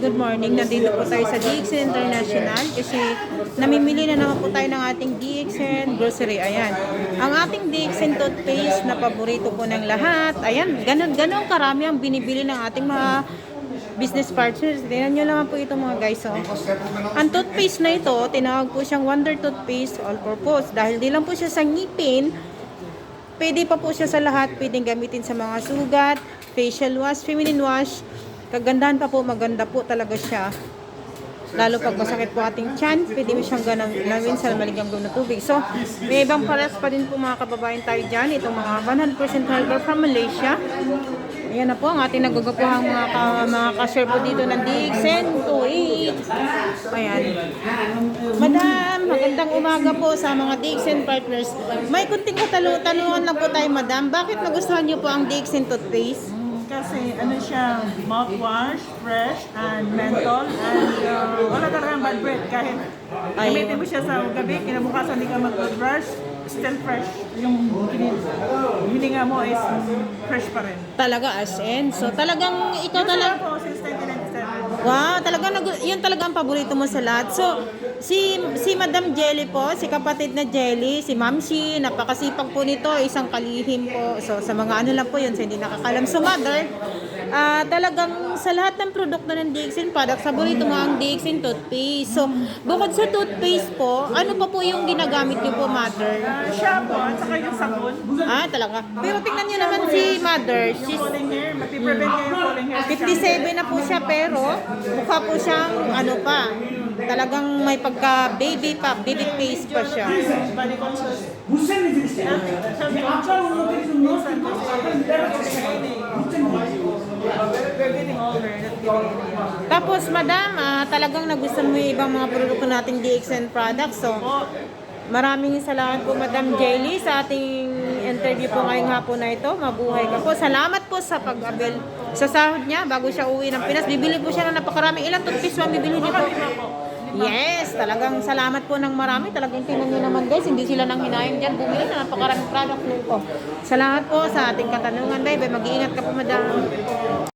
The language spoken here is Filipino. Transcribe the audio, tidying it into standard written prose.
good morning. Nandito po tayo sa DXN International kasi namimili na naman po tayo ng ating DXN grocery. Ayan. Ang ating DXN toothpaste na paborito po ng lahat. Ayan, ganun karami ang binibili ng ating mga business partners. Tingnan nyo naman po ito mga guys. Oh. Ang toothpaste na ito, tinawag po siyang Wonder Toothpaste All Purpose. Dahil di lang po siya sa ngipin, pwede pa po siya sa lahat. Pwedeng gamitin sa mga sugat, facial wash, feminine wash. Kagandahan pa po, maganda po talaga siya. Lalo pag masakit po ating tiyan, pwede mo siyang gawin sa maligamgam na tubig. So, may ibang pares pa din po mga kababayan tayo dyan. Itong mga 100% herbal from Malaysia. Ayan na po ang ating nagugupuhang mga ka-share po dito ng DXN 28. Ayan. Madam, magandang umaga po sa mga DXN partners. May kunting katanungan lang po tayo, madam. Bakit nagustuhan niyo po ang DXN toothpaste? Kasi ano siya, mouthwash, fresh, and menthol, and wala talagang bad breath. Kahit gamitin mo siya sa gabi, kinabukasan hindi ka mag-brush, still fresh. Yung hininga mo is fresh pa rin. Talaga as in? So talagang ikaw talaga... po since 1997. Wow, talaga yun talaga ang paborito mo sa lahat. So, si Madam Jelly po, si kapatid na Jelly, si Mamsi, napakasipag po nito, isang kalihim po. So, sa mga ano lang po yun, sa hindi nakakalam. So, Mother, talagang sa lahat ng produkto ng DXN product, paborito mo ang DXN toothpaste. So, bukod sa toothpaste po, ano pa po yung ginagamit niyo po, Mother? Shampoo, at saka yung sabon. Talaga. Pero tingnan niyo naman si Mother. Yung falling hair, mapiprevent niya yung falling hair. 57 na po siya pero mukha po siyang ano pa, talagang may pagka baby face pa siya. Body conscious. Tapos madam, talagang nagustuhan mo yung ibang mga produkto nating DXN products. So, maraming salamat po Madam Jelly sa ating interview po ngayong hapon na ito. Mabuhay ka po. Salamat po sa pag-avail sa sahod niya bago siya uwi ng Pinas. Bibili po siya ng napakaraming. Ilang toothpaste ang bibili niyo po? Yes, talagang salamat po ng marami. Talagang tingnan niyo naman guys, hindi sila nang hinayang dyan. Bumili na napakaraming product nito. Salamat po sa ating katanungan. Bye-bye. Mag-iingat ka po madam.